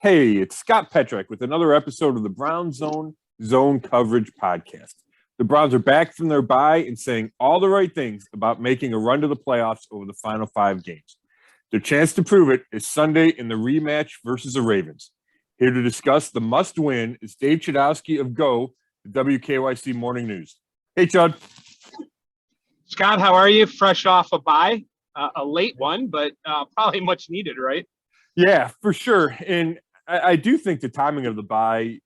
Hey, it's Scott Petrak with another episode of the Brown Zone Coverage Podcast. The Browns are back from their bye and saying all the right things about making a run to the playoffs over the final 5 games. Their chance to prove it is Sunday in the rematch versus the Ravens. Here to discuss the must-win is Dave Chudowsky of Go, the WKYC Morning News. Hey, Chud. Scott, how are you? Fresh off a bye, a late one, but probably much needed, right? Yeah, for sure. And I do think the timing of the bye,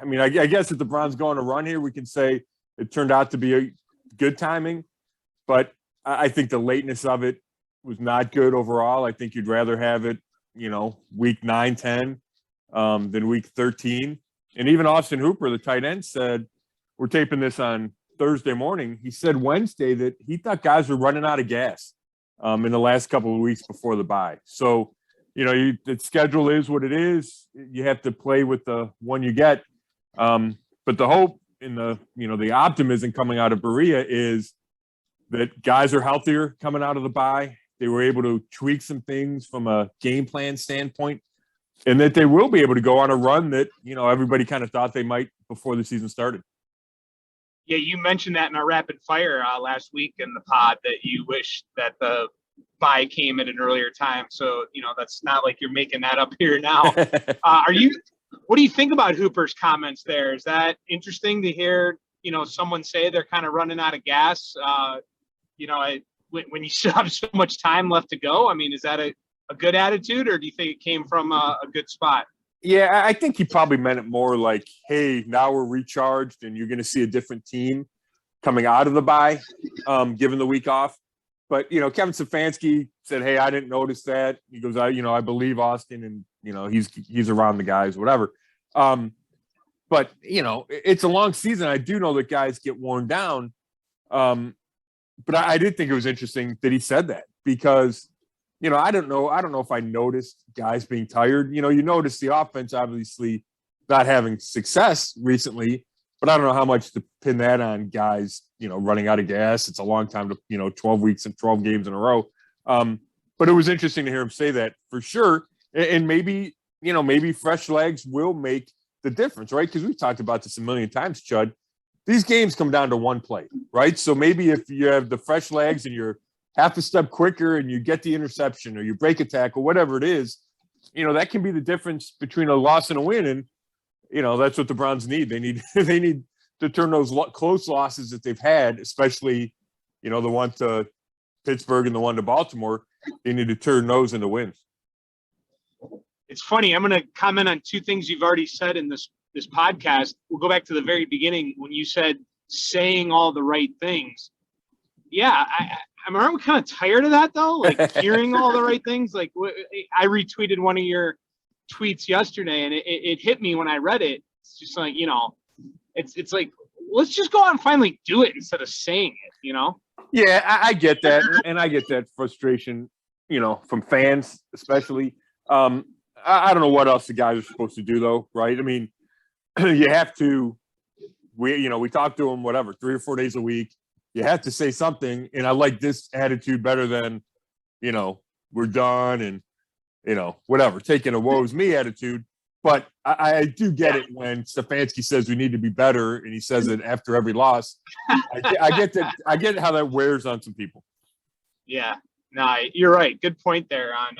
I mean, I guess if the Browns go on a run here, we can say it turned out to be a good timing. But I think the lateness of it was not good overall. I think you'd rather have it, week 9, 10 than week 13. And even Austin Hooper, the tight end, said, we're taping this on Thursday morning. He said Wednesday that he thought guys were running out of gas in the last couple of weeks before the bye. So, the schedule is what it is. You have to play with the one you get. But the hope and the optimism coming out of Berea is that guys are healthier coming out of the bye. They were able to tweak some things from a game plan standpoint, and that they will be able to go on a run that, everybody kind of thought they might before the season started. Yeah, you mentioned that in our rapid fire last week in the pod that you wish that the bye came at an earlier time. So, that's not like you're making that up here now. What do you think about Hooper's comments there? Is that interesting to hear, someone say they're kind of running out of gas, when you still have so much time left to go? I mean, is that a good attitude, or do you think it came from a good spot? Yeah, I think he probably meant it more like, hey, now we're recharged and you're going to see a different team coming out of the bye, given the week off. But, Kevin Stefanski said, hey, I didn't notice that. He goes, I believe Austin and, he's around the guys, whatever. But, it's a long season. I do know that guys get worn down. But I did think it was interesting that he said that because, I don't know if I noticed guys being tired. You notice the offense obviously not having success recently, but I don't know how much to pin that on guys, running out of gas. It's a long time to, 12 weeks and 12 games in a row. But it was interesting to hear him say that for sure. And maybe fresh legs will make the difference, right? Because we've talked about this a million times, Chud. These games come down to one play, right? So maybe if you have the fresh legs and you're half a step quicker and you get the interception or you break a tackle, whatever it is, that can be the difference between a loss and a win. And, that's what the Browns need. They need to turn those close losses that they've had, especially, the one to Pittsburgh and the one to Baltimore. They need to turn those into wins. It's funny. I'm going to comment on 2 things you've already said in this podcast. We'll go back to the very beginning when you said saying all the right things. Yeah, aren't we kind of tired of that though? Like hearing all the right things. Like I retweeted one of your tweets yesterday, and it hit me when I read it. It's just like it's like let's just go out and finally do it instead of saying it. Yeah, I get that, and I get that frustration. From fans especially. I don't know what else the guys are supposed to do though, right? I mean, you have to. We talk to them 3 or 4 days a week. You have to say something, and I like this attitude better than, we're done and, whatever, taking a woe's me attitude. But I do get it when Stefanski says we need to be better, and he says it after every loss. I get that. I get how that wears on some people. Yeah, no, you're right. Good point there on,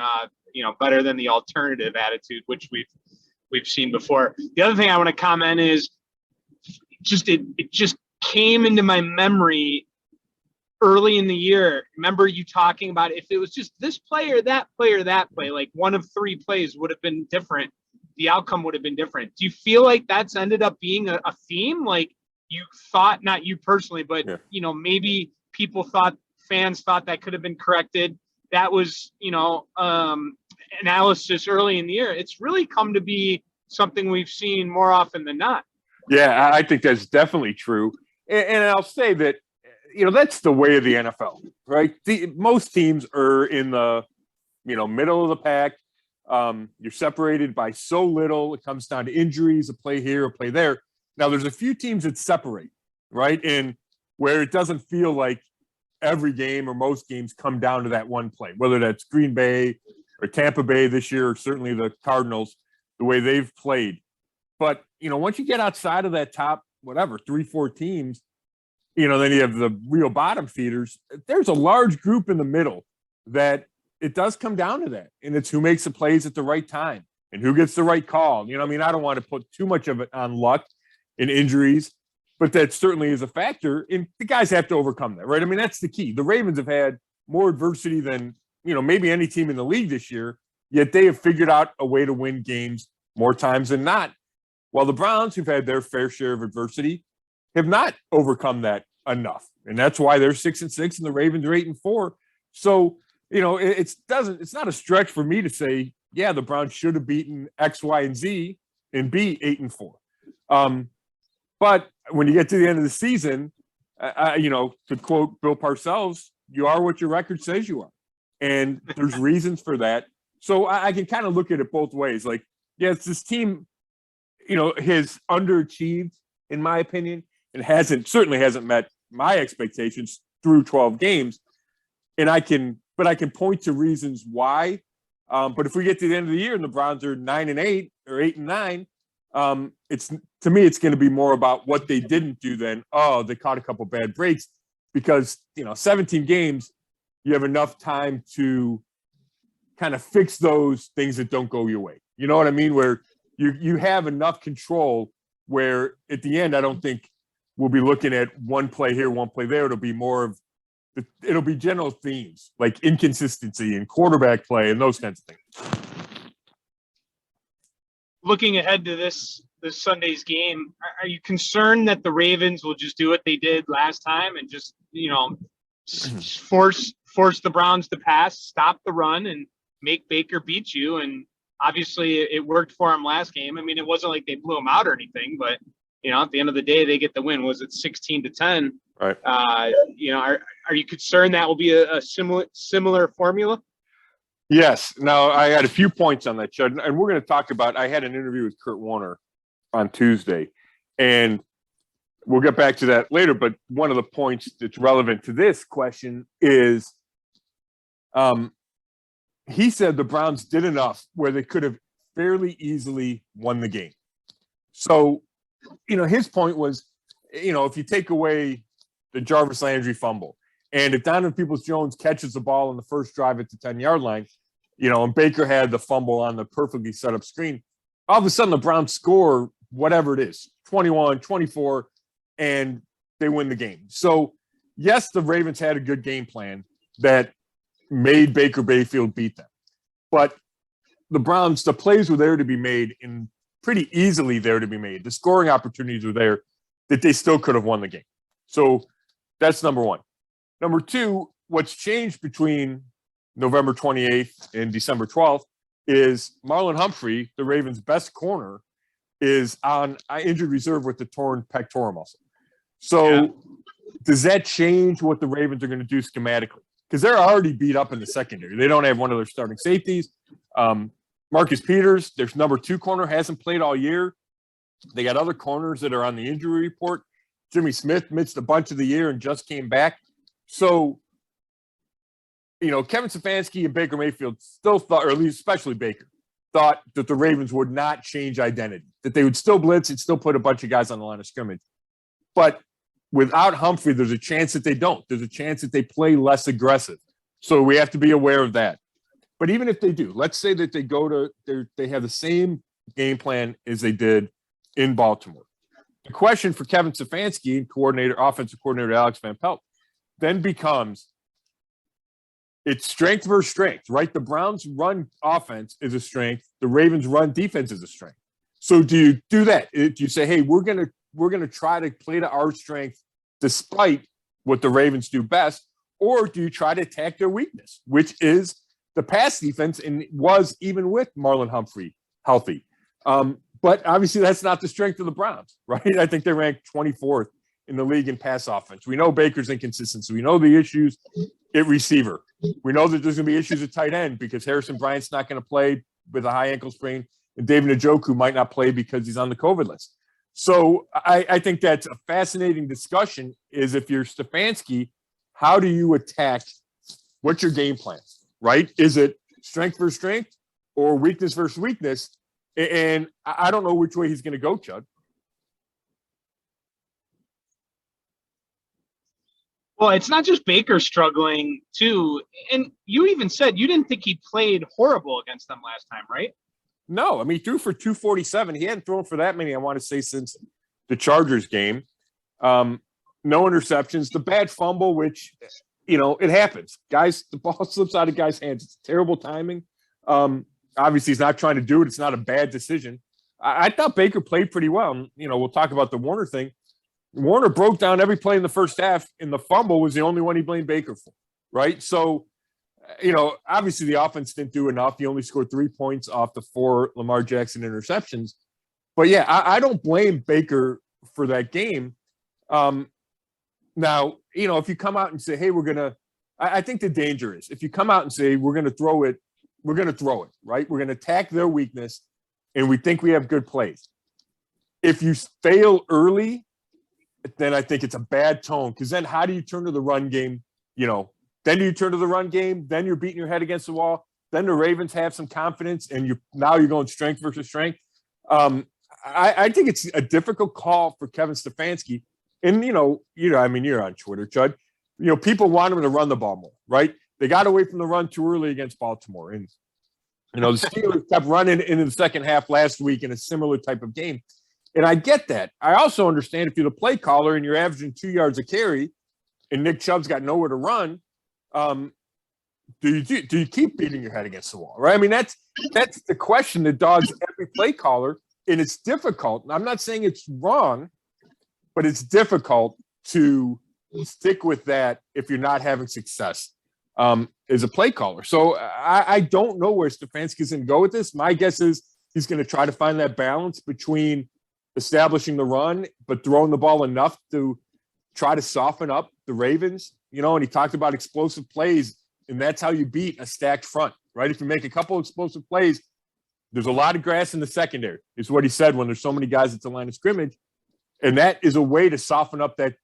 better than the alternative attitude, which we've seen before. The other thing I want to comment is it just came into my memory early in the year. Remember you talking about if it was just this play or that play, like one of 3 plays would have been different. The outcome would have been different. Do you feel like that's ended up being a theme? Like you thought, not you personally, but, maybe fans thought that could have been corrected. That was, analysis early in the year. It's really come to be something we've seen more often than not. Yeah, I think that's definitely true. And I'll say that, that's the way of the NFL, right? Most teams are in the, middle of the pack. You're separated by so little. It comes down to injuries, a play here, a play there. Now, there's a few teams that separate, right? And where it doesn't feel like every game or most games come down to that one play, whether that's Green Bay, or Tampa Bay this year, or certainly the Cardinals, the way they've played. But, once you get outside of that top, 3-4 teams, then you have the real bottom feeders. There's a large group in the middle that it does come down to that. And it's who makes the plays at the right time and who gets the right call. I don't want to put too much of it on luck and injuries, but that certainly is a factor. And the guys have to overcome that, right? That's the key. The Ravens have had more adversity than, maybe any team in the league this year, yet they have figured out a way to win games more times than not. While the Browns, who've had their fair share of adversity, have not overcome that enough. And that's why they're 6-6 and the Ravens are 8-4. So, it's not a stretch for me to say, yeah, the Browns should have beaten X, Y, and Z and be 8-4. But when you get to the end of the season, to quote Bill Parcells, you are what your record says you are. And there's reasons for that. So I can kind of look at it both ways. Like, yes, this team, has underachieved, in my opinion, and certainly hasn't met my expectations through 12 games. And I can point to reasons why. But if we get to the end of the year and the Browns are 9-8 or 8-9, it's going to be more about what they didn't do than, they caught a couple bad breaks, because 17 games, you have enough time to kind of fix those things that don't go your way. You know what I mean? Where you have enough control where at the end, I don't think we'll be looking at one play here, one play there. It'll be more of it'll be general themes like inconsistency and quarterback play and those kinds of things. Looking ahead to this Sunday's game, are you concerned that the Ravens will just do what they did last time and just, force the Browns to pass, stop the run, and make Baker beat you? And obviously it worked for him last game. It wasn't like they blew him out or anything, but at the end of the day, they get the win. Was it 16-10? Right. Are you concerned that will be a similar formula? Yes. Now, I had a few points on that, Chud, and we're going to talk about. I had an interview with Kurt Warner on Tuesday, and we'll get back to that later. But one of the points that's relevant to this question is, he said the Browns did enough where they could have fairly easily won the game. So, his point was, if you take away the Jarvis Landry fumble, and if Donovan Peoples-Jones catches the ball in the first drive at the 10-yard line, and Baker had the fumble on the perfectly set up screen, all of a sudden the Browns score whatever it is, 21, 24, and they win the game. So, yes, the Ravens had a good game plan that made Baker Mayfield beat them. But the Browns, the plays were there to be made, and pretty easily there to be made. The scoring opportunities were there that they still could have won the game. So that's number one. Number two, what's changed between November 28th and December 12th is Marlon Humphrey, the Ravens' best corner, is on injured reserve with the torn pectoral muscle. So does that change what the Ravens are going to do schematically? Because they're already beat up in the secondary. They don't have one of their starting safeties. Marcus Peters, their number 2 corner, hasn't played all year. They got other corners that are on the injury report. Jimmy Smith missed a bunch of the year and just came back. So, Kevin Stefanski and Baker Mayfield still thought, or at least especially Baker, thought that the Ravens would not change identity, that they would still blitz and still put a bunch of guys on the line of scrimmage. But without Humphrey, there's a chance that they don't. There's a chance that they play less aggressive. So we have to be aware of that. But even if they do, let's say that they have the same game plan as they did in Baltimore. The question for Kevin Stefanski and offensive coordinator Alex Van Pelt then becomes, it's strength versus strength, right? The Browns' run offense is a strength. The Ravens' run defense is a strength. So do you do that? Do you say, hey, we're gonna try to play to our strength despite what the Ravens do best, or do you try to attack their weakness, which is the pass defense, and was even with Marlon Humphrey healthy? But obviously that's not the strength of the Browns, right? I think they ranked 24th in the league in pass offense. We know Baker's inconsistent. So we know the issues at receiver. We know that there's going to be issues at tight end because Harrison Bryant's not going to play with a high ankle sprain, and David Njoku might not play because he's on the COVID list. So I think that's a fascinating discussion, is if you're Stefanski, how do you attack? What's your game plan, right? Is it strength versus strength or weakness versus weakness. And I don't know which way he's going to go, Chud. Well, it's not just Baker struggling too. And you even said you didn't think he played horrible against them last time, right? No, I mean, he threw for 247. He hadn't thrown for that many, I want to say, since the Chargers game. No interceptions. The bad fumble, which, it happens. Guys, the ball slips out of guys' hands. It's terrible timing. Obviously, he's not trying to do it. It's not a bad decision. I thought Baker played pretty well. And, we'll talk about the Warner thing. Warner broke down every play in the first half, and the fumble was the only one he blamed Baker for, right? So, obviously the offense didn't do enough. He only scored 3 points off the 4 Lamar Jackson interceptions. But, yeah, I don't blame Baker for that game. Now, if you come out and say, hey, we're going to – I think the danger is if you come out and say we're going to throw it, right? We're going to attack their weakness, and we think we have good plays. If you fail early – then I think it's a bad tone, because then how do you turn to the run game? Then you turn to the run game, then you're beating your head against the wall. Then the Ravens have some confidence, and you're going strength versus strength. I think it's a difficult call for Kevin Stefanski. And you're on Twitter, Chud. People want him to run the ball more, right? They got away from the run too early against Baltimore, and the Steelers kept running into the second half last week in a similar type of game. And I get that. I also understand if you're the play caller and you're averaging 2 yards a carry and Nick Chubb's got nowhere to run, do you keep beating your head against the wall, right? I mean, that's the question that dogs every play caller, and it's difficult. I'm not saying it's wrong, but it's difficult to stick with that if you're not having success as a play caller. So I don't know where Stefanski's going to go with this. My guess is he's going to try to find that balance between establishing the run, but throwing the ball enough to try to soften up the Ravens, and he talked about explosive plays, and that's how you beat a stacked front, right? If you make a couple explosive plays, there's a lot of grass in the secondary, is what he said when there's so many guys at the line of scrimmage. And that is a way to soften up the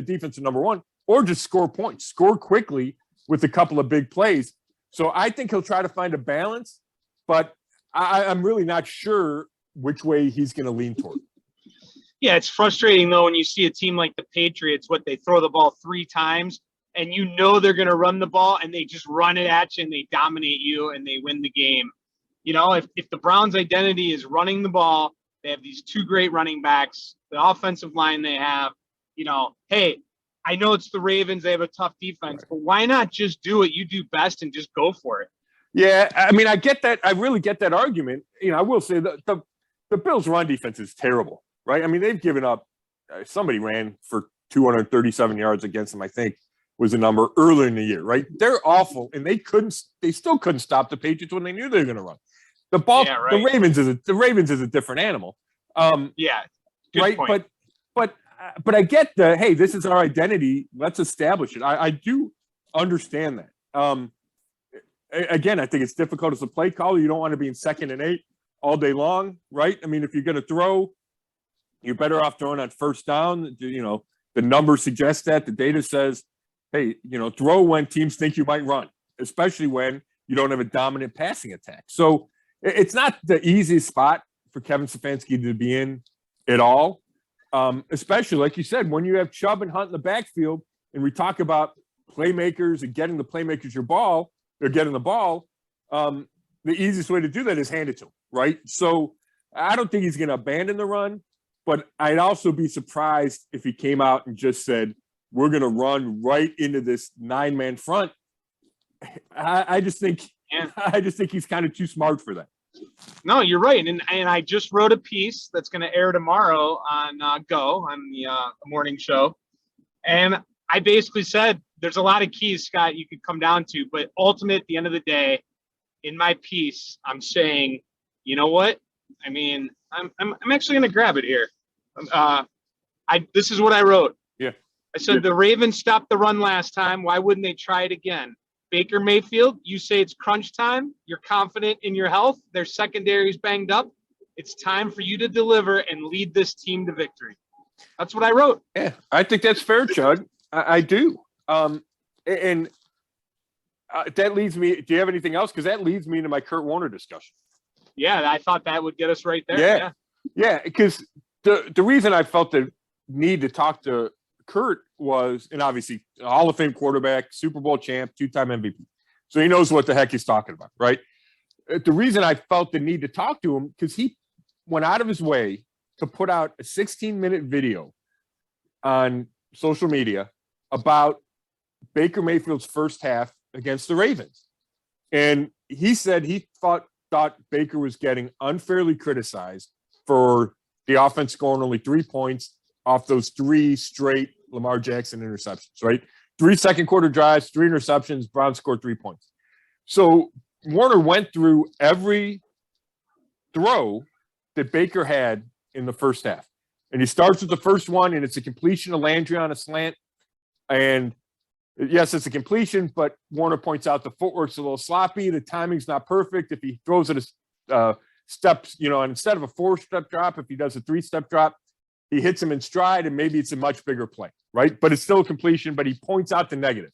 defensive number one, or just score points, score quickly with a couple of big plays. So I think he'll try to find a balance, but I'm really not sure which way he's going to lean toward. Yeah, it's frustrating, though, when you see a team like the Patriots, they throw the ball 3 times, and they're going to run the ball, and they just run it at you, and they dominate you, and they win the game. If the Browns' identity is running the ball, they have these 2 great running backs, the offensive line they have, hey, I know it's the Ravens, they have a tough defense, but why not just do what you do best and just go for it? Yeah, I mean, I get that. I really get that argument. I will say the Bills' run defense is terrible, right? I mean, they've given up. Somebody ran for 237 yards against them, I think, was the number earlier in the year, right? They're awful, and they still couldn't stop the Patriots when they knew they were going to run. The Ravens is a different animal. Good right? Point. But I get hey, this is our identity. Let's establish it. I do understand that. Again, I think it's difficult as a play caller. You don't want to be in 2nd and 8 all day long, right? I mean, if you're going to throw, you're better off throwing on first down. The numbers suggest that. The data says, hey, throw when teams think you might run, especially when you don't have a dominant passing attack. So it's not the easiest spot for Kevin Stefanski to be in at all, especially, like you said, when you have Chubb and Hunt in the backfield, and we talk about playmakers and getting the playmakers getting the ball, the easiest way to do that is hand it to him, right? So I don't think he's going to abandon the run, but I'd also be surprised if he came out and just said, we're going to run right into this 9-man front. I just think he's kind of too smart for that. No, you're right. And I just wrote a piece that's going to air tomorrow on Go, on the morning show. And I basically said there's a lot of keys, Scott, you could come down to. But ultimately, at the end of the day, in my piece, I'm saying, you know what? I mean, I'm actually going to grab it here. This is what I wrote. Yeah. I said the Ravens stopped the run last time. Why wouldn't they try it again? Baker Mayfield, you say it's crunch time. You're confident in your health. Their secondary is banged up. It's time for you to deliver and lead this team to victory. That's what I wrote. Yeah, I think that's fair, Chud. I do. And That leads me. Do you have anything else? Because that leads me into my Kurt Warner discussion. Yeah, I thought that would get us right there. Yeah. Because the reason I felt the need to talk to Kurt was, and obviously Hall of Fame quarterback, Super Bowl champ, 2-time MVP, so he knows what the heck he's talking about, right? The reason I felt the need to talk to him because he went out of his way to put out a 16-minute video on social media about Baker Mayfield's first half against the Ravens. And he said he thought Baker was getting unfairly criticized for the offense scoring only 3 points off those 3 straight Lamar Jackson interceptions, right? 3 second quarter drives, 3 interceptions, Browns scored 3 points. So Warner went through every throw that Baker had in the first half. And he starts with the first one, and it's a completion of Landry on a slant. And yes, it's a completion, but Warner points out the footwork's a little sloppy. The timing's not perfect. If he throws it a steps, and instead of a 4-step drop, if he does a 3-step drop, he hits him in stride, and maybe it's a much bigger play, right? But it's still a completion, but he points out the negative.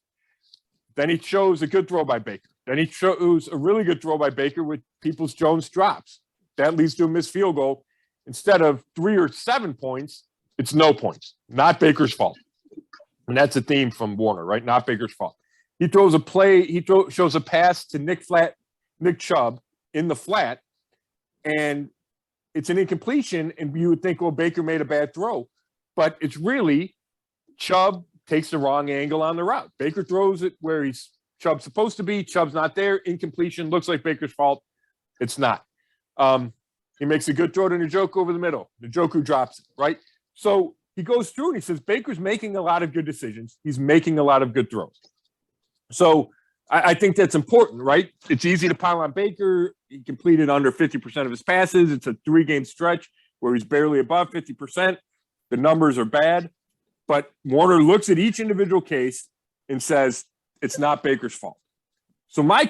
Then he shows a good throw by Baker. Then he shows a really good throw by Baker with Peoples-Jones drops. That leads to a missed field goal. Instead of 3 or 7 points, it's no points. Not Baker's fault. And that's a theme from Warner, right? Not Baker's fault. He throws a play. Shows a pass to Nick Chubb in the flat, and it's an incompletion. And you would think, well, Baker made a bad throw, but it's really Chubb takes the wrong angle on the route. Baker throws it where Chubb's supposed to be. Chubb's not there. Incompletion. Looks like Baker's fault. It's not. He makes a good throw to Njoku over the middle. Njoku drops it, right? So he goes through and he says, Baker's making a lot of good decisions. He's making a lot of good throws. So I think that's important, right? It's easy to pile on Baker. He completed under 50% of his passes. It's a 3-game stretch where he's barely above 50%. The numbers are bad. But Warner looks at each individual case and says, it's not Baker's fault. So my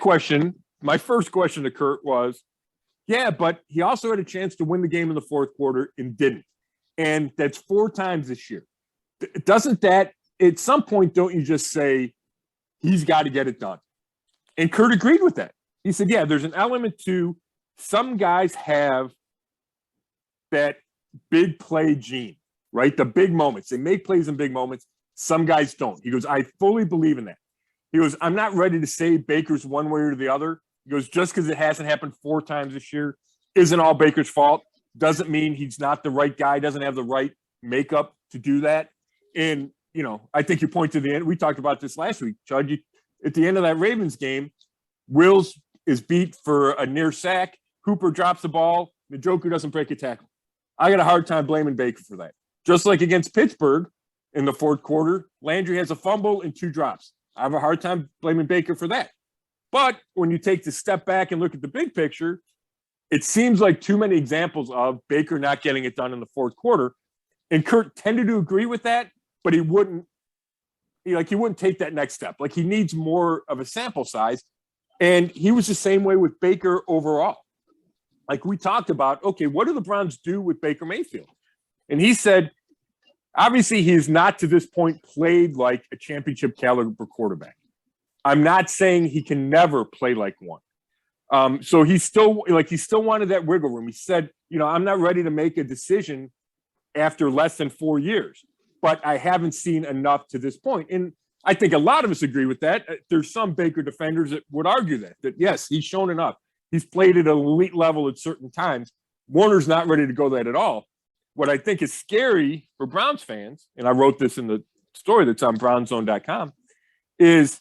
first question to Kurt was, yeah, but he also had a chance to win the game in the fourth quarter and didn't. And that's 4 times this year. Doesn't that, at some point, don't you just say, he's got to get it done? And Kurt agreed with that. He said, yeah, there's an element to some guys have that big play gene, right? The big moments. They make plays in big moments. Some guys don't. He goes, I fully believe in that. He goes, I'm not ready to say Baker's one way or the other. He goes, just because it hasn't happened 4 times this year isn't all Baker's fault. Doesn't mean he's not the right guy, doesn't have the right makeup to do that. And, I think you point to the end. We talked about this last week, Chud. At the end of that Ravens game, Wills is beat for a near sack. Hooper drops the ball. Njoku doesn't break a tackle. I got a hard time blaming Baker for that. Just like against Pittsburgh in the fourth quarter, Landry has a fumble and 2 drops. I have a hard time blaming Baker for that. But when you take the step back and look at the big picture, it seems like too many examples of Baker not getting it done in the fourth quarter. And Kurt tended to agree with that, but he wouldn't take that next step. Like, he needs more of a sample size. And he was the same way with Baker overall. Like we talked about, okay, what do the Browns do with Baker Mayfield? And he said, obviously he has not to this point played like a championship caliber quarterback. I'm not saying he can never play like one. So he still wanted that wiggle room. He said, I'm not ready to make a decision after less than 4 years, but I haven't seen enough to this point. And I think a lot of us agree with that. There's some Baker defenders that would argue that yes, he's shown enough. He's played at an elite level at certain times. Warner's not ready to go that at all. What I think is scary for Browns fans, and I wrote this in the story that's on brownzone.com, is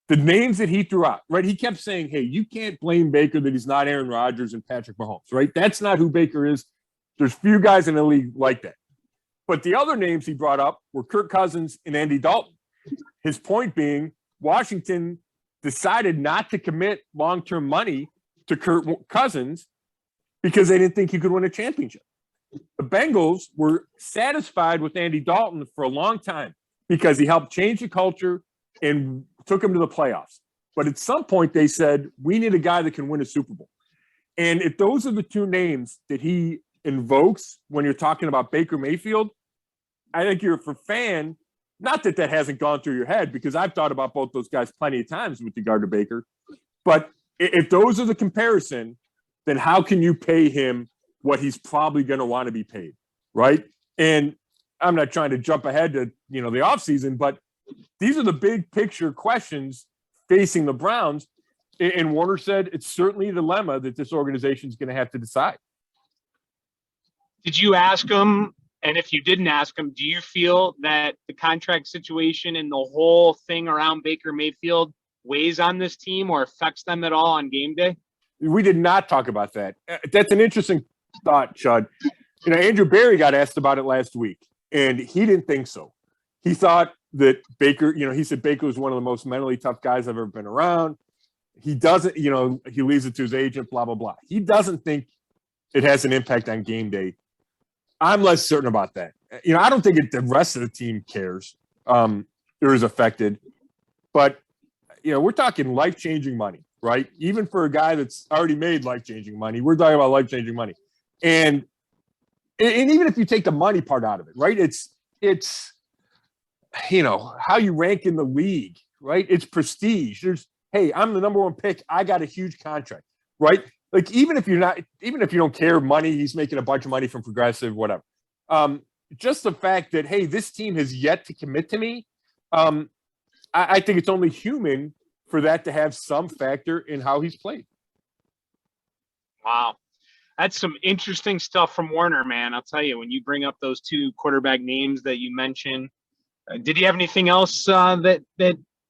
the names that he threw out, right? He kept saying, hey, you can't blame Baker that he's not Aaron Rodgers and Patrick Mahomes, right? That's not who Baker is. There's few guys in the league like that. But the other names he brought up were Kirk Cousins and Andy Dalton. His point being, Washington decided not to commit long-term money to Kirk Cousins because they didn't think he could win a championship. The Bengals were satisfied with Andy Dalton for a long time because he helped change the culture and took him to the playoffs. But at some point they said, we need a guy that can win a Super Bowl. And if those are the 2 names that he invokes when you're talking about Baker Mayfield, I think you're, for fan, Not that hasn't gone through your head, because I've thought about both those guys plenty of times with regard to Baker. But if those are the comparison, then how can you pay him what he's probably going to want to be paid, right? And I'm not trying to jump ahead to, the offseason, but these are the big picture questions facing the Browns. And Warner said it's certainly a dilemma that this organization is going to have to decide. Did you ask him? And if you didn't ask him, do you feel that the contract situation and the whole thing around Baker Mayfield weighs on this team or affects them at all on game day? We did not talk about that. That's an interesting thought, Chud. Andrew Berry got asked about it last week, and he didn't think so. He thought that Baker, he said Baker was one of the most mentally tough guys I've ever been around. He doesn't, he leaves it to his agent, blah, blah, blah. He doesn't think it has an impact on game day. I'm less certain about that. I don't think the rest of the team cares or is affected. But, we're talking life-changing money, right? Even for a guy that's already made life-changing money, we're talking about life-changing money. And even if you take the money part out of it, right? It's how you rank in the league, right? It's prestige. Hey, I'm the number one pick. I got a huge contract, right? Like, even if you don't care money, he's making a bunch of money from Progressive, whatever. Just the fact that, hey, this team has yet to commit to me. I think it's only human for that to have some factor in how he's played. Wow. That's some interesting stuff from Warner, man. I'll tell you, when you bring up those two quarterback names that you mentioned, did he have anything else that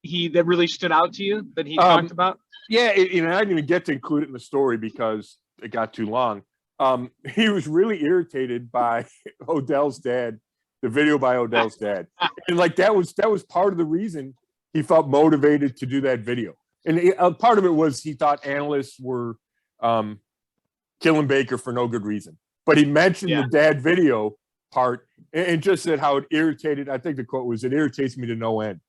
really stood out to you that he talked about? Yeah, I didn't even get to include it in the story because it got too long. He was really irritated by Odell's dad, the video by Odell's dad, and that was part of the reason he felt motivated to do that video. And part of it was he thought analysts were killing Baker for no good reason. But he mentioned the dad video part and just said how it irritated. I think the quote was, "It irritates me to no end."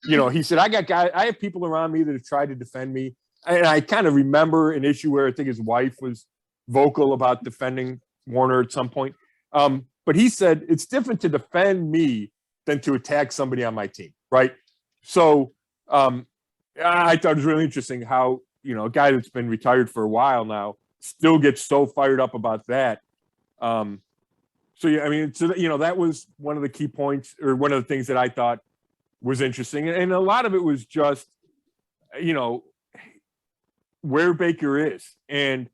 He said, I have people around me that have tried to defend me. And I kind of remember an issue where I think his wife was vocal about defending Warner at some point. But he said, it's different to defend me than to attack somebody on my team, right? So I thought it was really interesting how, a guy that's been retired for a while now still gets so fired up about that. That was one of the key points, or one of the things that I thought was interesting. And a lot of it was just, where Baker is and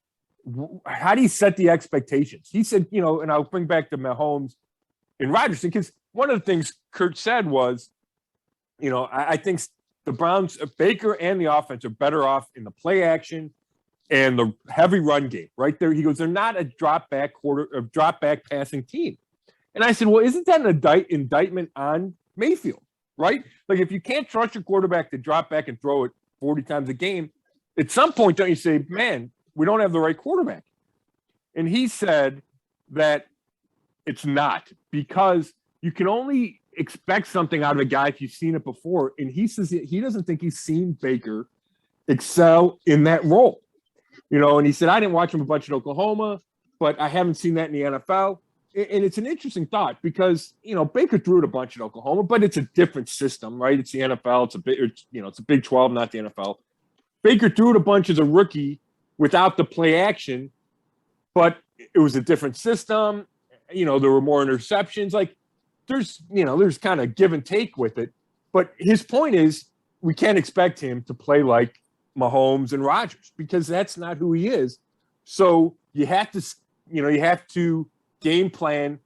how do you set the expectations? He said, and I'll bring back to Mahomes and Rodgers, because one of the things Kurt said was, I think the Browns, Baker and the offense are better off in the play action and the heavy run game right there. He goes, they're not a drop back passing team. And I said, well, isn't that an indictment on Mayfield? Right? Like, if you can't trust your quarterback to drop back and throw it 40 times a game, at some point, don't you say, man, we don't have the right quarterback? And he said that it's not, because you can only expect something out of a guy if you've seen it before. And he says he doesn't think he's seen Baker excel in that role. And he said, I didn't watch him a bunch in Oklahoma, but I haven't seen that in the NFL. And it's an interesting thought because, Baker threw it a bunch in Oklahoma, but it's a different system, right? It's the NFL. It's a Big 12, not the NFL. Baker threw it a bunch as a rookie without the play action, but it was a different system. There were more interceptions. Like, there's kind of give and take with it. But his point is, we can't expect him to play like Mahomes and Rodgers because that's not who he is. So you have to game plan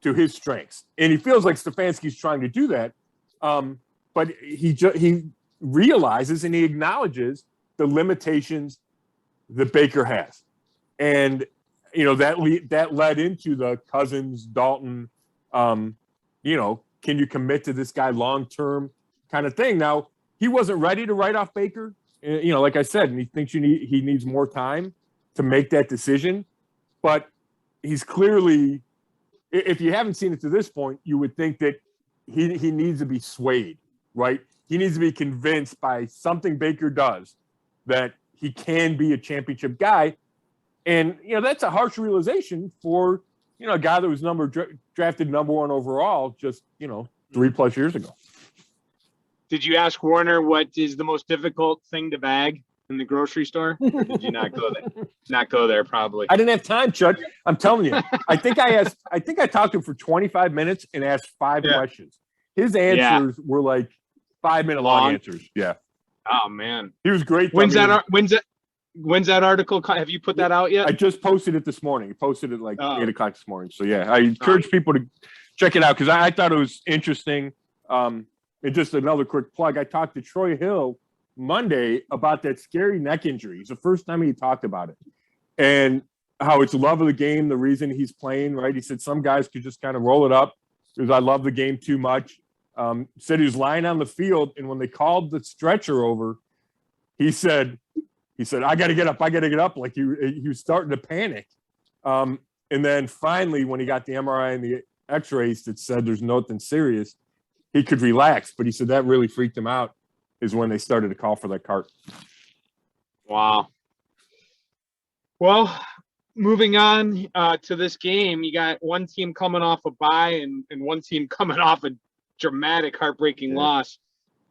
to his strengths. And he feels like Stefanski's trying to do that. But he realizes and he acknowledges the limitations that Baker has. And, that led into the Cousins, Dalton, can you commit to this guy long-term kind of thing? Now, he wasn't ready to write off Baker, like I said, and he thinks he needs more time to make that decision. But he's clearly, if you haven't seen it to this point, you would think that he needs to be swayed, right? He needs to be convinced by something Baker does that he can be a championship guy. And, that's a harsh realization for, a guy that was drafted number one overall just, 3+ years ago. Did you ask Warner what is the most difficult thing to bag in the grocery store? Or did you not go there? Not go there, probably. I didn't have time, Chud. I'm telling you. I think I talked to him for 25 minutes and asked 5 questions. His answers were like 5-minute long answers. Yeah. Oh man, he was great. When's that article? Have you put that out yet? I just posted it this morning. I posted it like 8 o'clock this morning. So yeah, I encourage people to check it out because I thought it was interesting. And just another quick plug. I talked to Troy Hill Monday about that scary neck injury. It's the first time he talked about it and how it's love of the game. The reason he's playing, right? He said some guys could just kind of roll it up because I love the game too much. Said he was lying on the field, and when they called the stretcher over, he said, I got to get up. I got to get up. Like he was starting to panic. And then finally, when he got the MRI and the x-rays that said there's nothing serious, he could relax. But he said that really freaked him out is when they started to call for that cart. Wow. Well, moving on to this game, you got one team coming off a bye and one team coming off a dramatic, heartbreaking loss.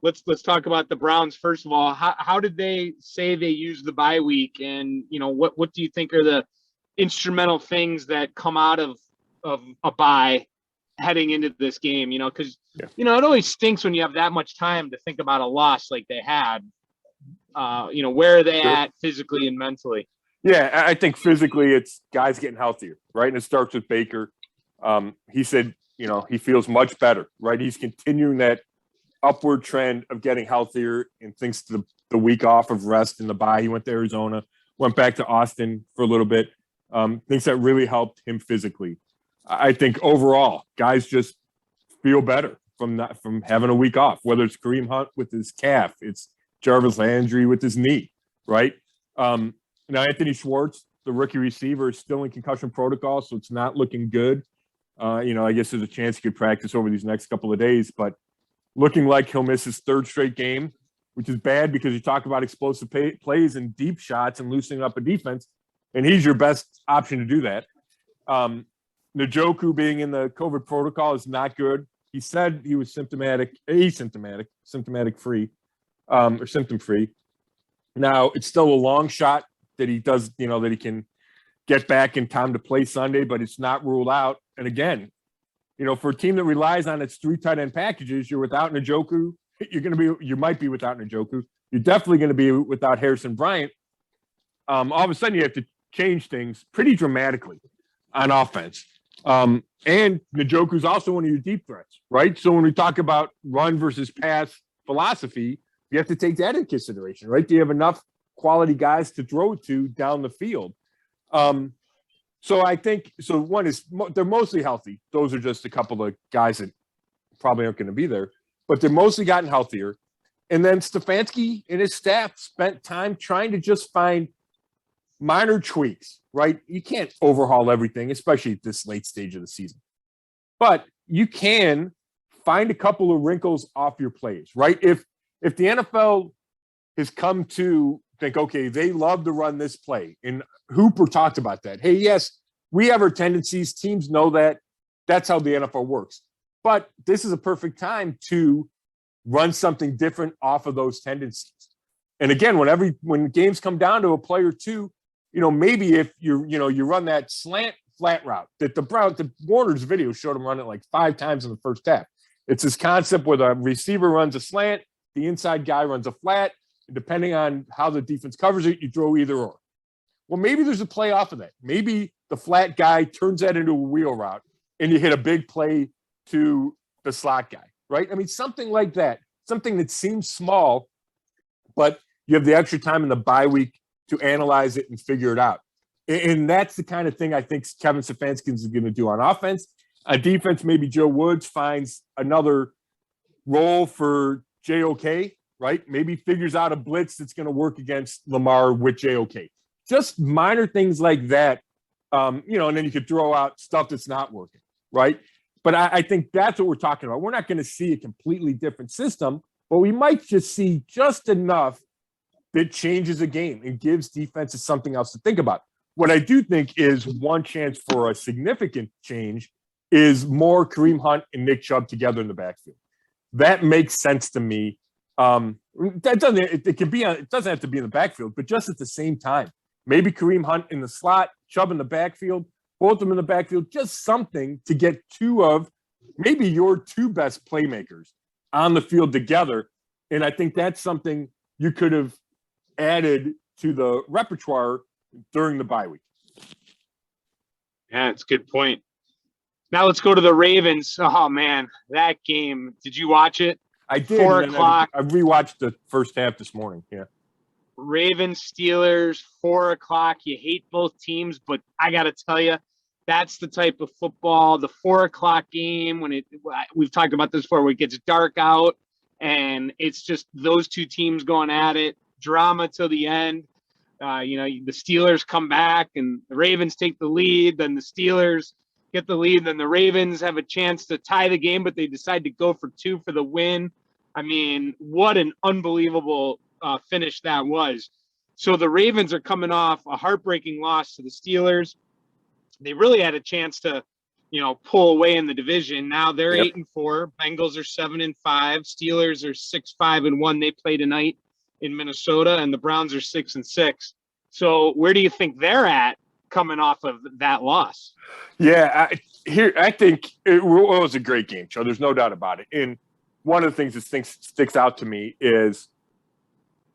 Let's talk about the Browns first of all. How did they say they used the bye week, and what do you think are the instrumental things that come out of a bye heading into this game? Because it always stinks when you have that much time to think about a loss like they had. Where are they at physically and mentally? Yeah, I think physically it's guys getting healthier, right? And it starts with Baker. He said, he feels much better, right? He's continuing that upward trend of getting healthier, and thanks to the week off of rest and the bye. He went to Arizona, went back to Austin for a little bit. Things that really helped him physically. I think overall, guys just feel better from having a week off, whether it's Kareem Hunt with his calf, it's Jarvis Landry with his knee, right? Now, Anthony Schwartz, the rookie receiver, is still in concussion protocol, so it's not looking good. I guess there's a chance he could practice over these next couple of days, but looking like he'll miss his 3rd straight game, which is bad because you talk about explosive plays and deep shots and loosening up a defense, and he's your best option to do that. Njoku being in the COVID protocol is not good. He said he was symptom-free. Now, it's still a long shot that he does, that he can get back in time to play Sunday, but it's not ruled out. And again, for a team that relies on its 3 tight end packages, you're without Njoku. You might be without Njoku. You're definitely going to be without Harrison Bryant. All of a sudden, you have to change things pretty dramatically on offense. And Njoku's also one of your deep threats, right? So when we talk about run versus pass philosophy, you have to take that into consideration, right? Do you have enough quality guys to throw to down the field? So I think one is they're mostly healthy. Those are just a couple of guys that probably aren't going to be there, but they're mostly gotten healthier. And then Stefanski and his staff spent time trying to just find minor tweaks, right? You can't overhaul everything, especially at this late stage of the season. But you can find a couple of wrinkles off your plays, right? If the NFL has come to think, okay, they love to run this play, and Hooper talked about that. Hey, yes, we have our tendencies. Teams know that. That's how the NFL works. But this is a perfect time to run something different off of those tendencies. And again, when games come down to a play or two, maybe if you run that slant flat route that the Warner's video showed him run it like 5 times in the first half. It's this concept where the receiver runs a slant, the inside guy runs a flat, and depending on how the defense covers it, you throw either or. Well, maybe there's a play off of that. Maybe the flat guy turns that into a wheel route and you hit a big play to the slot guy, right? I mean, something like that, something that seems small, but you have the extra time in the bye week to analyze it and figure it out. And that's the kind of thing I think Kevin Stefanski is going to do on offense. On defense, maybe Joe Woods finds another role for JOK, right? Maybe figures out a blitz that's going to work against Lamar with JOK. Just minor things like that, and then you could throw out stuff that's not working, right? But I think that's what we're talking about. We're not going to see a completely different system, but we might just see just enough that changes a game and gives defenses something else to think about. What I do think is one chance for a significant change is more Kareem Hunt and Nick Chubb together in the backfield. That makes sense to me. That doesn't it can be it doesn't have to be in the backfield, but just at the same time. Maybe Kareem Hunt in the slot, Chubb in the backfield, both of them in the backfield, just something to get two of maybe your two best playmakers on the field together. And I think that's something you could have added to the repertoire during the bye week. Yeah, it's a good point. Now let's go to the Ravens. Oh, man, that game. Did you watch it? I did. 4 o'clock. I rewatched the first half this morning. Yeah. Ravens, Steelers, 4 o'clock. You hate both teams, but I got to tell you, that's the type of football, the 4 o'clock game when we've talked about this before, where it gets dark out and it's just those two teams going at it, drama till the end. The Steelers come back and the Ravens take the lead. Then the Steelers get the lead. Then the Ravens have a chance to tie the game, but they decide to go for 2 for the win. I mean, what an unbelievable finish that was. So the Ravens are coming off a heartbreaking loss to the Steelers. They really had a chance to, pull away in the division. Now they're 8-4. Bengals are 7-5. Steelers are 6-5-1. They play tonight in Minnesota, and the Browns are 6-6. So where do you think they're at coming off of that loss? Yeah, I think it was a great game, Joe. There's no doubt about it. And one of the things that sticks out to me is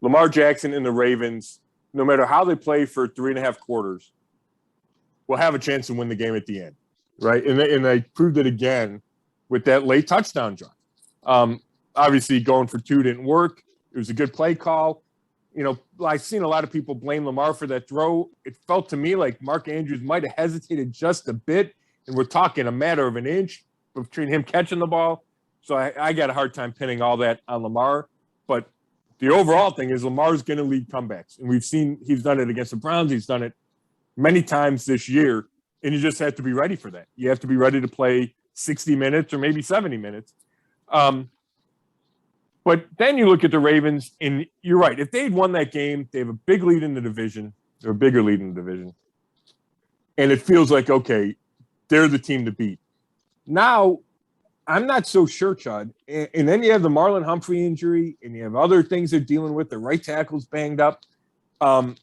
Lamar Jackson and the Ravens, no matter how they play for 3.5 quarters, will have a chance to win the game at the end, right? And they proved it again with that late touchdown drive. Obviously, going for 2 didn't work. It was a good play call. I've seen a lot of people blame Lamar for that throw. It felt to me like Mark Andrews might have hesitated just a bit, and we're talking a matter of an inch between him catching the ball. So I got a hard time pinning all that on Lamar. But the overall thing is Lamar's going to lead comebacks. And we've seen he's done it against the Browns. He's done it many times this year. And you just have to be ready for that. You have to be ready to play 60 minutes or maybe 70 minutes. But then you look at the Ravens, and you're right. If they'd won that game, they have a big lead in the division, or a bigger lead in the division. And it feels like, okay, they're the team to beat. Now, I'm not so sure, Chud. And then you have the Marlon Humphrey injury, and you have other things they're dealing with. The right tackle's banged up. Obviously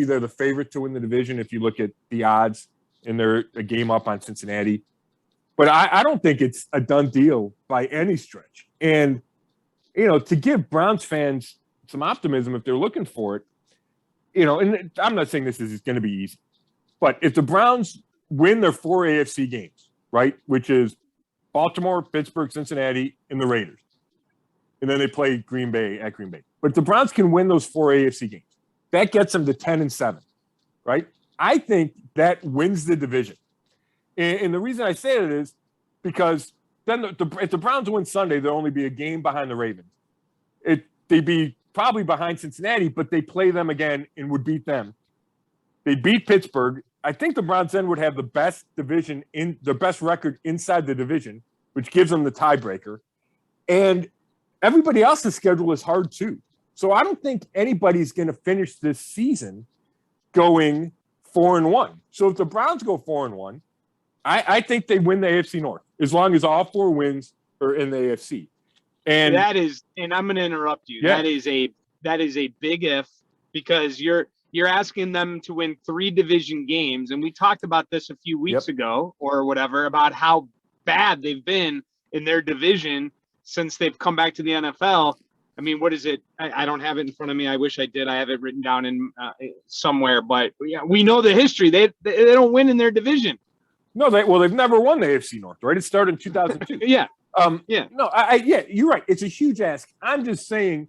they're the favorite to win the division if you look at the odds, and they're a game up on Cincinnati. But I don't think it's a done deal by any stretch. And, to give Browns fans some optimism if they're looking for it, and I'm not saying this is going to be easy, but if the Browns win their 4 AFC games, right, which is Baltimore, Pittsburgh, Cincinnati, and the Raiders, and then they play Green Bay at Green Bay. But if the Browns can win those 4 AFC games, that gets them to 10-7, right? I think that wins the division. And the reason I say it is because then if the Browns win Sunday, there'll only be a game behind the Ravens. They'd be probably behind Cincinnati, but they play them again and would beat them. They beat Pittsburgh. I think the Browns then would have the best record inside the division, which gives them the tiebreaker. And everybody else's schedule is hard too. So I don't think anybody's going to finish this season going 4-1. So if the Browns go 4-1, I think they win the AFC North as long as all 4 wins are in the AFC. And I'm going to interrupt you. Yeah. That is a big if, because you're asking them to win 3 division games. And we talked about this a few weeks ago or whatever, about how bad they've been in their division since they've come back to the NFL. I mean, what is it? I don't have it in front of me. I wish I did. I have it written down in somewhere, but yeah, we know the history. They don't win in their division. No, they've never won the AFC North, right? It started in 2002. Yeah. No, you're right. It's a huge ask. I'm just saying,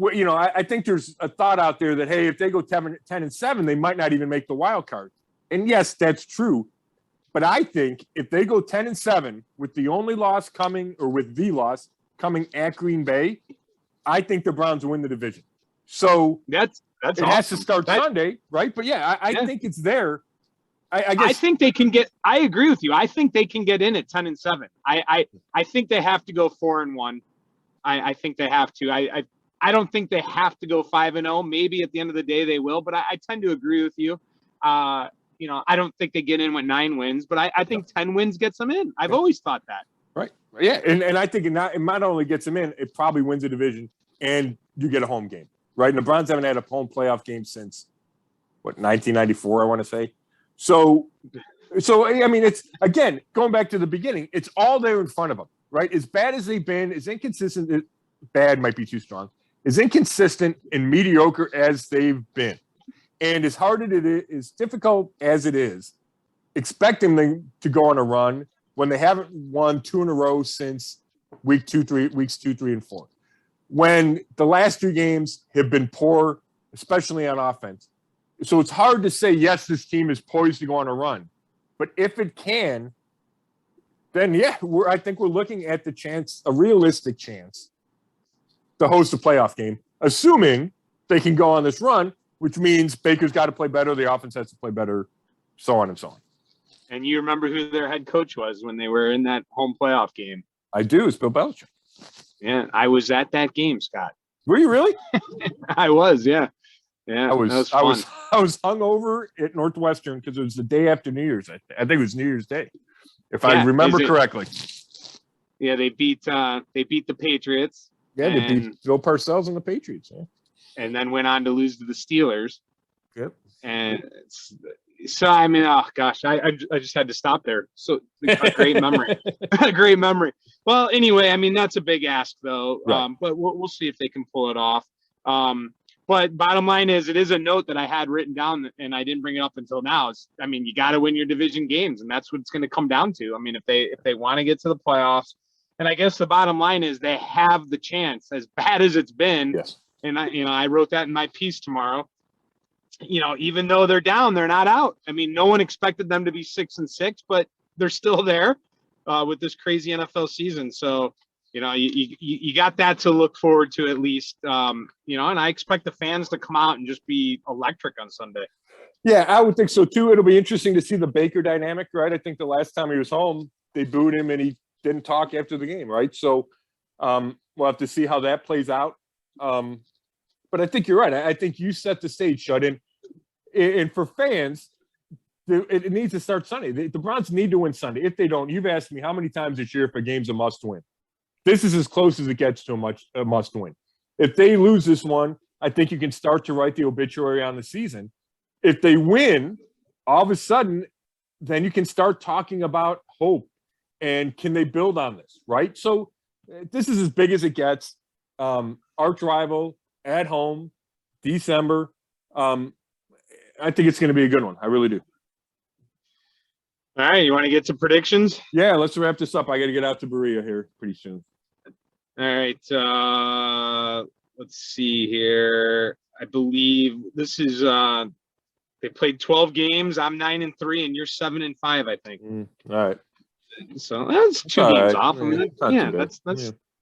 I think there's a thought out there that, hey, if they go 10-7, they might not even make the wild card. And yes, that's true. But I think if they go 10-7 with the only loss coming, or with the loss coming at Green Bay, I think the Browns win the division. So that's it has to start Sunday, right? But yeah, I think it's there. I guess. I think they can get. I agree with you. I think they can get in at 10-7. I think they have to go 4-1. I think they have to. I don't think they have to go 5-0. Maybe at the end of the day they will, but I tend to agree with you. I don't think they get in with 9 wins, but I think 10 wins gets them in. I've always thought that. Right. Yeah. And I think it not only gets them in, it probably wins a division and you get a home game. Right. And the Browns haven't had a home playoff game since 1994, I want to say. So I mean, it's again going back to the beginning. It's all there in front of them, right? As bad as they've been, as inconsistent. Bad might be too strong. As inconsistent and mediocre as they've been, and as hard as it is, as difficult as it is, expecting them to go on a run when they haven't won 2 in a row since weeks 2, 3, and 4. When the last 2 games have been poor, especially on offense. So it's hard to say, yes, this team is poised to go on a run. But if it can, then, yeah, I think we're looking at a realistic chance to host a playoff game, assuming they can go on this run, which means Baker's got to play better, the offense has to play better, so on and so on. And you remember who their head coach was when they were in that home playoff game? I do. It's Bill Belichick. Yeah, I was at that game, Scott. Were you really? I was, yeah. Yeah, I was hungover at Northwestern because it was the day after New Year's. I think it was New Year's Day, if I remember correctly. Yeah, they beat the Patriots. Yeah, they beat Bill Parcells and the Patriots. Yeah. And then went on to lose to the Steelers. Yep. And so, I mean, oh gosh, I just had to stop there. So a great memory, a great memory. Well, anyway, I mean, that's a big ask though. Right. But we'll see if they can pull it off. But bottom line is, it is a note that I had written down and I didn't bring it up until now. I mean, you got to win your division games, and that's what it's going to come down to. I mean, if they want to get to the playoffs, and I guess the bottom line is they have the chance, as bad as it's been. Yes. And I wrote that in my piece tomorrow. Even though they're down, they're not out. I mean, no one expected them to be 6-6, but they're still there with this crazy NFL season. So, you got that to look forward to at least, and I expect the fans to come out and just be electric on Sunday. Yeah, I would think so too. It'll be interesting to see the Baker dynamic, right? I think the last time he was home, they booed him and he didn't talk after the game, right? So we'll have to see how that plays out. But I think you're right. I think you set the stage, Shut-In. And for fans, it needs to start Sunday. The Browns need to win Sunday. If they don't, you've asked me how many times this year if a game's a must-win. This is as close as it gets to a must-win. If they lose this one, I think you can start to write the obituary on the season. If they win, all of a sudden, then you can start talking about hope. And can they build on this, right? So this is as big as it gets. Arch rival, at home, December. I think it's going to be a good one. I really do. All right. You want to get to predictions? Yeah, let's wrap this up. I got to get out to Berea here pretty soon. All right. Let's see here. I believe this is they played 12 games. I'm 9-3 and you're 7-5, I think. All right. So that's 2 games off. I mean, that's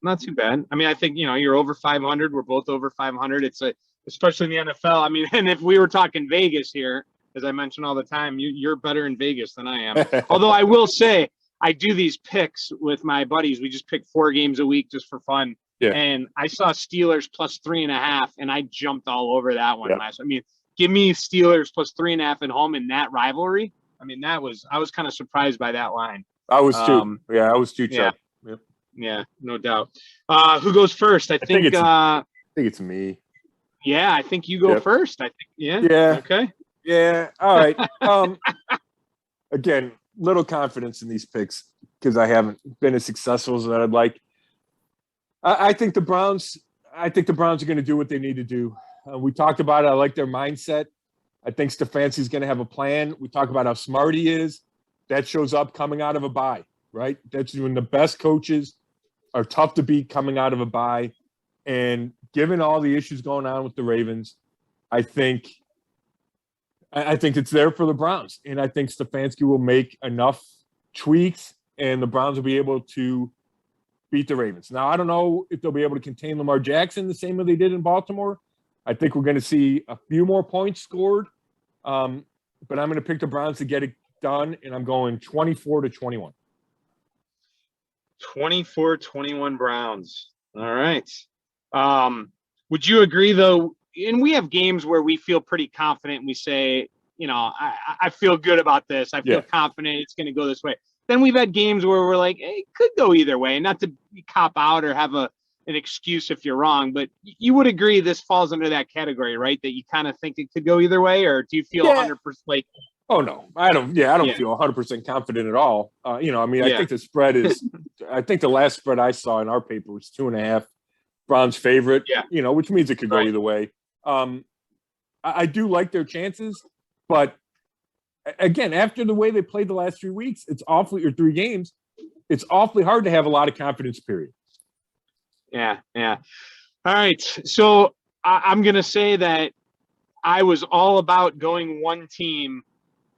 not too bad. I mean, I think, you're over 500. We're both over 500. It's especially in the NFL. I mean, and if we were talking Vegas here, as I mention all the time, you're better in Vegas than I am. Although I will say, I do these picks with my buddies. We just pick 4 games a week just for fun. Yeah. And I saw Steelers plus 3.5, and I jumped all over that one last. I mean, give me Steelers plus 3.5 at home in that rivalry. I mean, I was kind of surprised by that line. I was too. I was too. Yeah. Yep. Yeah, no doubt. Who goes first? I think it's me. Yeah, I think you go first. I think. Yeah. Yeah. Okay. Yeah. All right. Again, little confidence in these picks because I haven't been as successful as I'd like. I think the Browns. I think the Browns are going to do what they need to do. We talked about it. I like their mindset. I think Stefanski's going to have a plan. We talk about how smart he is. That shows up coming out of a bye, right? That's when the best coaches are tough to beat coming out of a bye. And given all the issues going on with the Ravens, I think it's there for the Browns. And I think Stefanski will make enough tweaks and the Browns will be able to beat the Ravens. Now, I don't know if they'll be able to contain Lamar Jackson the same way they did in Baltimore. I think we're going to see a few more points scored. But I'm going to pick the Browns to get it done, and I'm going 24-21. 24-21 Browns. All right. Would you agree, though, and we have games where we feel pretty confident and we say, I feel good about this. I feel confident it's going to go this way. Then we've had games where we're like, hey, it could go either way. Not to cop out or have an excuse if you're wrong, but you would agree this falls under that category, right? That you kind of think it could go either way, or do you feel 100% like? Oh no, I don't feel 100% confident at all. I think the spread is. I think the last spread I saw in our paper was 2.5. Browns favorite. Which means it could go either way. I do like their chances, but again, after the way they played the last 3 weeks, or 3 games, it's awfully hard to have a lot of confidence. Period. Yeah. All right, so I'm gonna say that I was all about going one team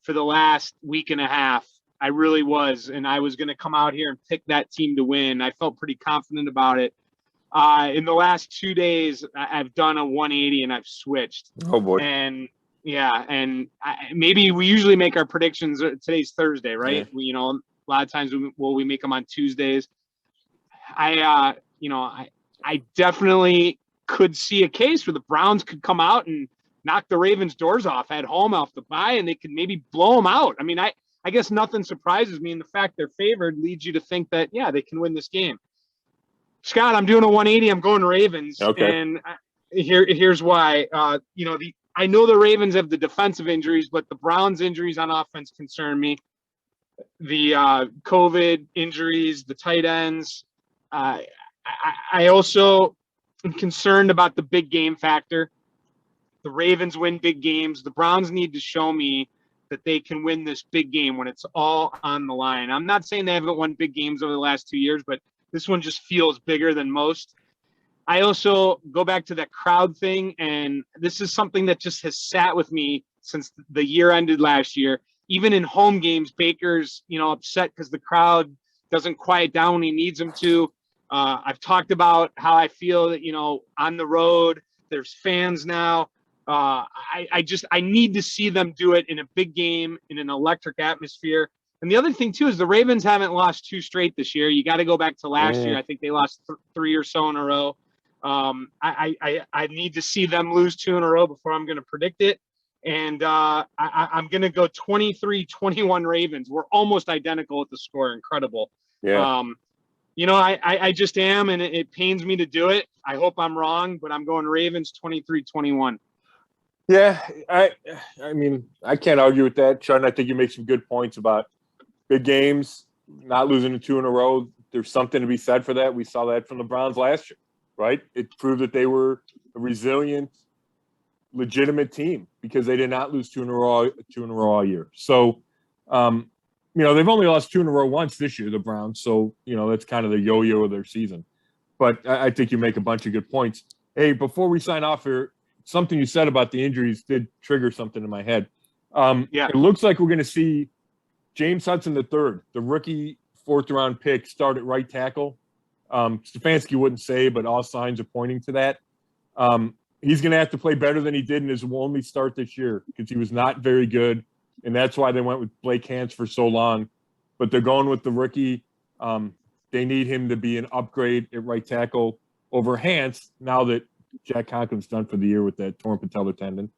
for the last week and a half. I really was, and I was gonna come out here and pick that team to win. I felt pretty confident about it. In the last 2 days, I've done a 180 and I've switched. Oh boy! And maybe we usually make our predictions. Today's Thursday, right? Yeah. A lot of times we make them on Tuesdays. I definitely could see a case where the Browns could come out and knock the Ravens' doors off at home off the bye, and they could maybe blow them out. I mean, I guess nothing surprises me, and the fact they're favored leads you to think that they can win this game. Scott, I'm doing a 180. I'm going Ravens. Okay. And here's why. I know the Ravens have the defensive injuries, but the Browns' injuries on offense concern me. The COVID injuries, the tight ends. I also am concerned about the big game factor. The Ravens win big games. The Browns need to show me that they can win this big game when it's all on the line. I'm not saying they haven't won big games over the last 2 years, but this one just feels bigger than most. I also go back to that crowd thing, and this is something that just has sat with me since the year ended last year. Even in home games, Baker's, upset because the crowd doesn't quiet down when he needs them to. I've talked about how I feel that, on the road, there's fans now. I need to see them do it in a big game, in an electric atmosphere. And the other thing, too, is the Ravens haven't lost 2 straight this year. You got to go back to last year. I think they lost 3 or so in a row. I need to see them lose 2 in a row before I'm going to predict it. And I'm going to go 23-21 Ravens. We're almost identical at the score. Incredible. Yeah. I just am, and it pains me to do it. I hope I'm wrong, but I'm going Ravens 23-21. Yeah, I mean, I can't argue with that, Sean. I think you make some good points about big games, not losing the 2 in a row. There's something to be said for that. We saw that from the Browns last year, right? It proved that they were a resilient, legitimate team because they did not lose 2 in a row all year. So, they've only lost 2 in a row once this year, the Browns. So, that's kind of the yo-yo of their season. But I think you make a bunch of good points. Hey, before we sign off here, something you said about the injuries did trigger something in my head. It looks like we're going to see James Hudson III, the rookie 4th-round pick, start at right tackle. Stefanski wouldn't say, but all signs are pointing to that. He's going to have to play better than he did in his only start this year because he was not very good, and that's why they went with Blake Hance for so long. But they're going with the rookie. They need him to be an upgrade at right tackle over Hance now that Jack Conklin's done for the year with that torn patellar tendon.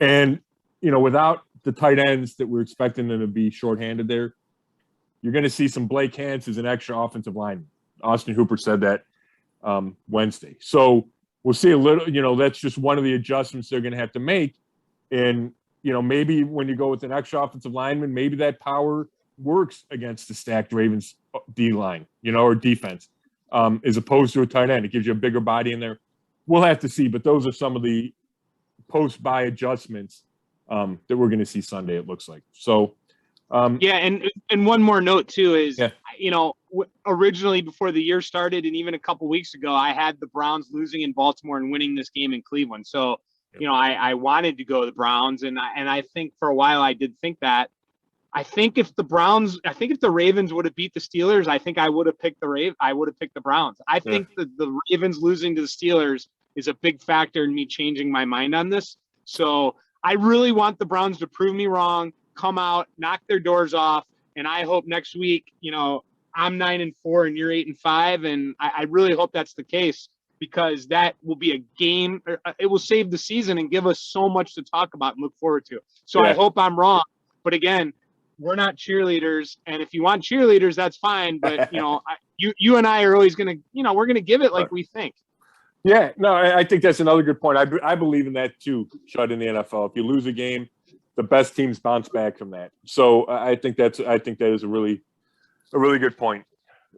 And, without the tight ends that we're expecting them to be shorthanded there, you're going to see some Blake Hance as an extra offensive lineman. Austin Hooper said that Wednesday. So we'll see a little, that's just one of the adjustments they're going to have to make. And, maybe when you go with an extra offensive lineman, maybe that power works against the stacked Ravens D-line, or defense, as opposed to a tight end. It gives you a bigger body in there. We'll have to see, but those are some of the post-buy adjustments that we're going to see Sunday, it looks like. So, and one more note, too, is, originally before the year started and even a couple weeks ago, I had the Browns losing in Baltimore and winning this game in Cleveland. So, I wanted to go the Browns, and I think for a while I did think that. I think if the Ravens would have beat the Steelers, I think I would have picked the Browns. I think that the Ravens losing to the Steelers is a big factor in me changing my mind on this. So I really want the Browns to prove me wrong, come out, knock their doors off, and I hope next week, I'm 9-4 and you're 8-5, and I really hope that's the case. because that will be a game. It will save the season and give us so much to talk about and look forward to. So I hope I'm wrong. But again, we're not cheerleaders. And if you want cheerleaders, that's fine. But, you and I are always going to, we're going to give it like we think. Yeah, no, I think that's another good point. I believe in that too, Chud, in the NFL. If you lose a game, the best teams bounce back from that. So I think that is a really good point.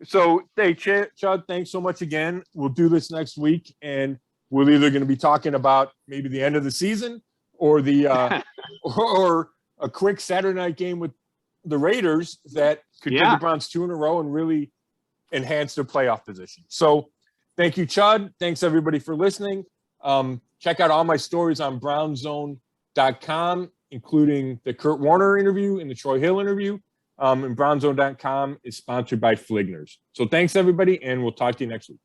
So, hey, Chud, thanks so much again. We'll do this next week, and we're either going to be talking about maybe the end of the season or the or a quick Saturday night game with the Raiders that could give the Browns 2 in a row and really enhance their playoff position. So, thank you, Chud. Thanks, everybody, for listening. Check out all my stories on brownzone.com, including the Kurt Warner interview and the Troy Hill interview. And brownzone.com is sponsored by Fligner's. So thanks, everybody, and we'll talk to you next week.